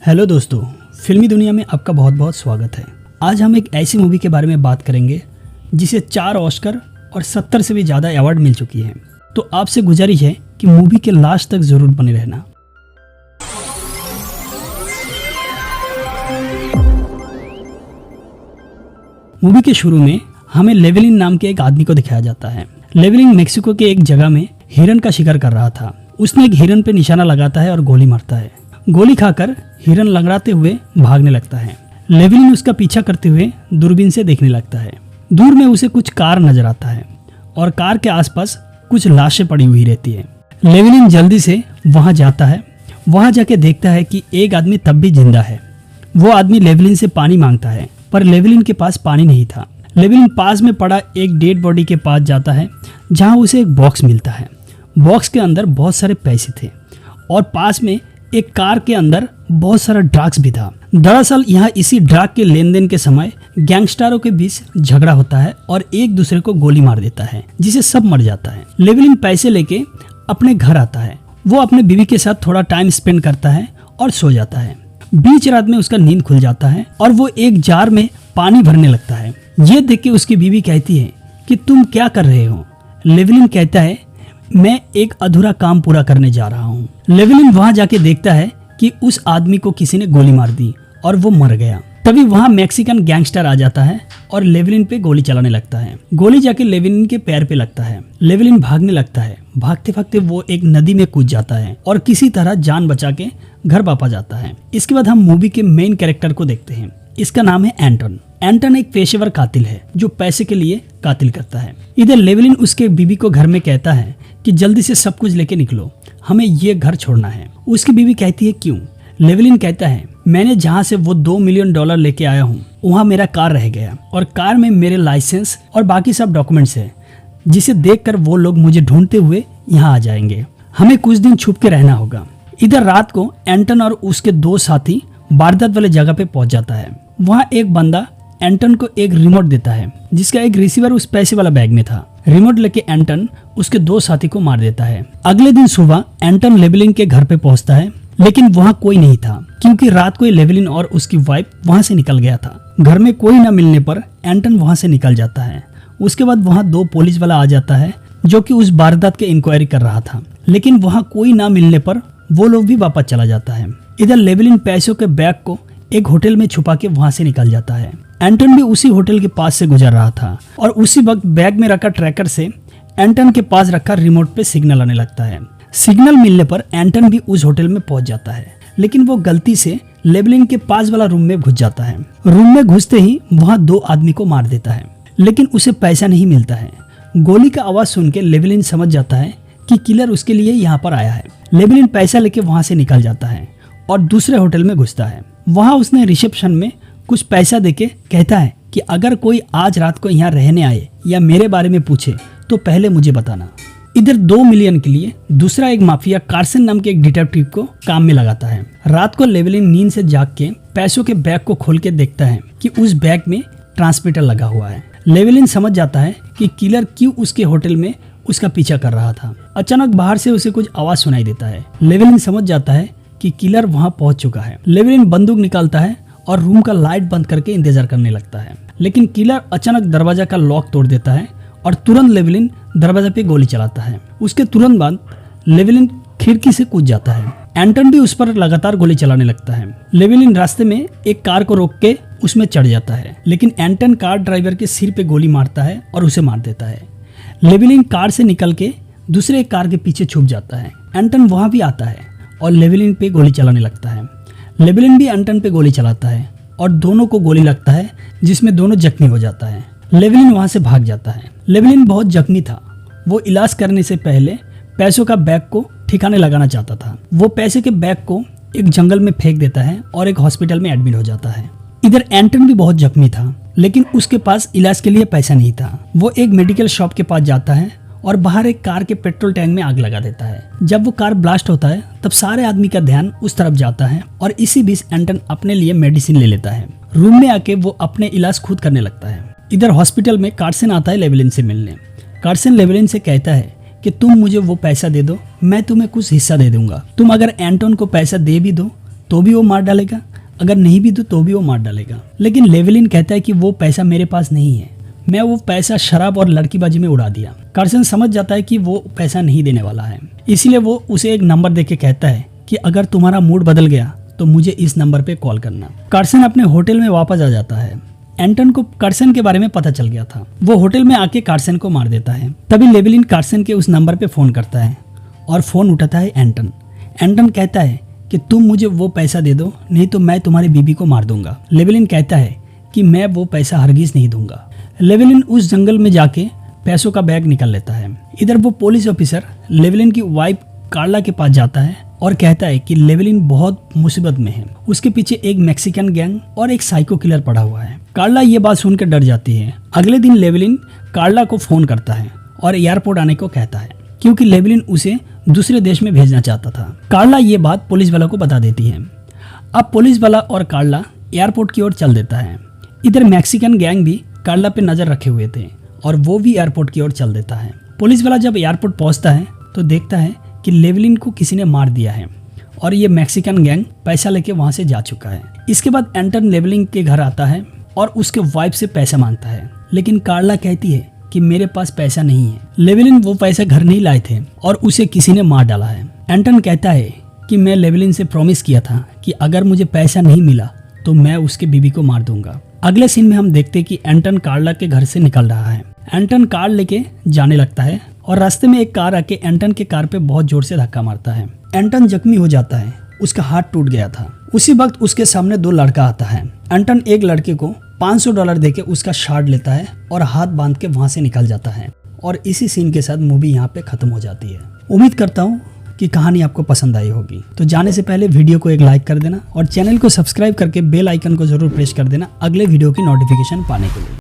Hello दोस्तों, फिल्मी दुनिया में आपका बहुत बहुत स्वागत है। आज हम एक ऐसी मूवी के बारे में बात करेंगे जिसे 4 ऑस्कर और 70 से भी ज़्यादा अवार्ड मिल चुकी है। तो आपसे गुजारिश है कि मूवी के लास्ट तक ज़रूर बने रहना। मूवी के शुरू में हमें लेवेलिन नाम के एक आदमी को दिखाया जाता है। लेवेलिन मेक्सिको के एक जगह में हिरन का शिकार कर रहा था। उसने एक हिरन पे निशाना लगाता है और गोली मारता है। गोली खाकर हिरन लंगड़ाते हुए भागने लगता है। लेवेलिन उसका पीछा करते हुए दूरबीन से देखने लगता है। दूर में उसे कुछ कार नजर आता है और कार के आसपास कुछ लाशें पड़ी हुई रहती है। लेवेलिन जल्दी से वहां जाता है। वहां जाके देखता है कि एक आदमी तब भी जिंदा है। वो आदमी लेवेलिन से पानी मांगता है, पर लेवेलिन के पास पानी नहीं था। लेवेलिन पास में पड़ा एक डेड बॉडी के पास जाता है, जहां उसे एक बॉक्स मिलता है। बॉक्स के अंदर बहुत सारे पैसे थे और पास में एक कार के अंदर बहुत सारा ड्रग्स भी था। दरअसल यहाँ इसी ड्रग के लेन देन के समय गैंगस्टरों के बीच झगड़ा होता है और एक दूसरे को गोली मार देता है, जिसे सब मर जाता है। लेवेलिन पैसे लेके अपने घर आता है। वो अपने बीवी के साथ थोड़ा टाइम स्पेंड करता है और सो जाता है। बीच रात में उसका नींद खुल जाता है और वो एक जार में पानी भरने लगता है। ये देख के उसकी बीवी कहती है कि तुम क्या कर रहे हो। लेवेलिन कहता है, मैं एक अधूरा काम पूरा करने जा रहा हूँ। लेवेलिन वहां जाके देखता है कि उस आदमी को किसी ने गोली मार दी और वो मर गया। तभी वहां मैक्सिकन गैंगस्टर आ जाता है और लेवेलिन पे गोली चलाने लगता है। गोली जाके लेवेलिन के पैर पे लगता है। लेवेलिन भागने लगता है। भागते भागते वो एक नदी में कूद जाता है और किसी तरह जान बचा के घर वापस जाता है। इसके बाद हम मूवी के मेन कैरेक्टर को देखते हैं। इसका नाम है एंटन। एंटन एक पेशेवर कातिल है जो पैसे के लिए कातिल करता है। इधर लेवेलिन उसके बीवी को घर में कहता है कि जल्दी से सब कुछ लेके निकलो, हमें ये घर छोड़ना है। उसकी बीवी कहती है, क्यों? लेवेलिन कहता है, मैंने जहाँ से वो $2 मिलियन लेके आया हूँ वहाँ मेरा कार रह गया और कार में मेरे लाइसेंस और बाकी सब डॉक्यूमेंट्स है, जिसे देखकर वो लोग मुझे ढूंढते हुए यहाँ आ जाएंगे। हमें कुछ दिन छुप के रहना होगा। इधर रात को एंटन और उसके 2 साथी वारदात वाले जगह पे पहुंच जाता है। वहाँ एक बंदा एंटन को एक रिमोट देता है, जिसका एक रिसीवर उस पैसे वाला बैग में था। रिमोट लेके एंटन उसके 2 साथी को मार देता है। अगले दिन सुबह एंटन लेवेलिन के घर पे पहुंचता है, लेकिन वहाँ कोई नहीं था, क्योंकि रात को लेवेलिन और उसकी वाइफ वहाँ से निकल गया था। घर में कोई न मिलने पर एंटन वहाँ से निकल जाता है। उसके बाद वहाँ 2 पुलिस वाला आ जाता है, जो कि उस वारदात के इंक्वायरी कर रहा था, लेकिन वहाँ कोई न मिलने पर वो लोग भी वापस चला जाता है। इधर लेवेलिन पैसों के बैग को एक होटल में छुपा के वहाँ से निकल जाता है। एंटन भी उसी होटल के पास से गुजर रहा था और उसी वक्त बैग में रखा ट्रैकर से एंटन के पास रखा रिमोट पे सिग्नल आने लगता है। सिग्नल मिलने पर एंटन भी उस होटल में पहुंच जाता है, लेकिन वो गलती से लेवेलिन के पास वाला रूम में घुस जाता है। रूम में घुसते ही वहाँ 2 आदमी को मार देता है, लेकिन उसे पैसा नहीं मिलता है। गोली का आवाज सुन के लेवेलिन समझ जाता है कि किलर उसके लिए यहाँ पर आया है। लेवेलिन पैसा लेके वहाँ से निकल जाता है और दूसरे होटल में घुसता है। वहाँ उसने रिसेप्शन में कुछ पैसा देके कहता है कि अगर कोई आज रात को यहाँ रहने आए या मेरे बारे में पूछे तो पहले मुझे बताना। इधर 2 मिलियन के लिए दूसरा एक माफिया कार्सन नाम के एक डिटेक्टिव को काम में लगाता है। रात को लेवेलिन नींद से जाग के पैसों के बैग को खोल के देखता है कि उस बैग में ट्रांसमीटर लगा हुआ है। लेवेलिन समझ जाता है कि किलर क्यों उसके होटल में उसका पीछा कर रहा था। अचानक बाहर से उसे कुछ आवाज सुनाई देता है। लेवेलिन समझ जाता है कि किलर वहां पहुंच चुका है। लेवेलिन बंदूक निकालता है और रूम का लाइट बंद करके इंतजार करने लगता है, लेकिन किलर अचानक दरवाजा का लॉक तोड़ देता है और तुरंत लेवेलिन दरवाजा पे गोली चलाता है। उसके तुरंत बाद लेवेलिन खिड़की से कूद जाता है। एंटन भी उस पर लगातार गोली चलाने लगता है। लेवेलिन रास्ते में एक कार को रोक के उसमें चढ़ जाता है, लेकिन एंटन कार ड्राइवर के सिर पे गोली मारता है और उसे मार देता है। लेवेलिन कार से निकल के दूसरे कार के पीछे छुप जाता है। एंटन वहां भी आता है और लेवेलिन पे गोली चलाने लगता है। लेवेलिन भी एंटन पे गोली चलाता है और दोनों को गोली लगता है, जिसमें दोनों जख्मी हो जाता है। लेवेलिन वहां से भाग जाता है। लेवेलिन बहुत जख्मी था। वो इलाज करने से पहले पैसों का बैग को ठिकाने लगाना चाहता था। वो पैसे के बैग को एक जंगल में फेंक देता है और एक हॉस्पिटल में एडमिट हो जाता है। इधर एंटन भी बहुत जख्मी था, लेकिन उसके पास इलाज के लिए पैसा नहीं था। वो एक मेडिकल शॉप के पास जाता है और बाहर एक कार के पेट्रोल टैंक में आग लगा देता है। जब वो कार ब्लास्ट होता है तब सारे आदमी का ध्यान उस तरफ जाता है और इसी बीच एंटन अपने लिए मेडिसिन ले लेता है। रूम में आके वो अपने इलाज खुद करने लगता है। इधर हॉस्पिटल में कार्सन आता है लेवेलिन से मिलने। कार्सन लेवेलिन से कहता है कि तुम मुझे वो पैसा दे दो, मैं तुम्हें कुछ हिस्सा दे दूंगा। तुम अगर एंटन को पैसा दे भी दो तो भी वो मार डालेगा, अगर नहीं भी दो तो भी वो मार डालेगा। लेकिन लेवलिन कहता है कि वो पैसा मेरे पास नहीं है, मैं वो पैसा शराब और लड़कीबाजी में उड़ा दिया। कार्सन समझ जाता है कि वो पैसा नहीं देने वाला है, इसीलिए वो उसे एक नंबर देके कहता है कि अगर तुम्हारा मूड बदल गया तो मुझे इस नंबर पे कॉल करना। कार्सन अपने होटल में वापस आ जाता है। एंटन को कार्सन के बारे में पता चल गया था, वो होटल में आके कार्सन को मार देता है। तभी लेवलिन कार्सन के उस नंबर पे फोन करता है और फोन उठाता है एंटन। एंटन कहता है कि तुम मुझे वो पैसा दे दो, नहीं तो मैं तुम्हारी बीबी को मार दूंगा। लेवलिन कहता है कि मैं वो पैसा हरगिज नहीं दूंगा। लेवलिन उस जंगल में जाके पैसों का बैग निकाल लेता है। इधर वो पुलिस ऑफिसर लेवलिन की वाइफ कार्ला के पास जाता है और कहता है कि लेवलिन बहुत मुसीबत में है, उसके पीछे एक मैक्सिकन गैंग और एक साइको किलर पड़ा हुआ है। कार्ला ये बात सुनकर डर जाती है। अगले दिन लेवलिन कार्ला को फोन करता है और एयरपोर्ट आने को कहता है, क्योंकि लेवलिन उसे दूसरे देश में भेजना चाहता था। कार्ला ये बात पुलिस वाला को बता देती है। अब पुलिस वाला और कार्ला एयरपोर्ट की ओर चल देता है। इधर मैक्सिकन गैंग भी कार्ला पे नजर रखे हुए थे और वो भी एयरपोर्ट की ओर चल देता है। पुलिस वाला जब एयरपोर्ट पहुंचता है तो देखता है कि लेवलिन को किसी ने मार दिया है और ये मैक्सिकन गैंग पैसा लेके वहां से जा चुका है। इसके बाद एंटन लेवलिन के घर आता है और उसके वाइफ से पैसा मांगता है, लेकिन कार्ला कहती है कि मेरे पास पैसा नहीं है। लेवलिन वो पैसा घर नहीं लाए थे और उसे किसी ने मार डाला है। एंटन कहता है कि मैं लेवलिन से प्रॉमिस किया था कि अगर मुझे पैसा नहीं मिला तो मैं उसके बीबी को मार दूंगा। अगले सीन में हम देखते कि एंटन कार्ला के घर से निकल रहा है। एंटन कार लेके जाने लगता है और रास्ते में एक कार आके एंटन के कार पे बहुत जोर से धक्का मारता है। एंटन जख्मी हो जाता है, उसका हाथ टूट गया था। उसी वक्त उसके सामने दो लड़का आता है। एंटन एक लड़के को $500 देके उसका शार्ट लेता है और हाथ बांध के वहां से निकल जाता है। और इसी सीन के साथ मूवी यहाँ पे खत्म हो जाती है। उम्मीद करता हूँ कि कहानी आपको पसंद आई होगी। तो जाने से पहले वीडियो को एक लाइक कर देना और चैनल को सब्सक्राइब करके बेल आइकन को जरूर प्रेस कर देना अगले वीडियो की नोटिफिकेशन पाने के लिए।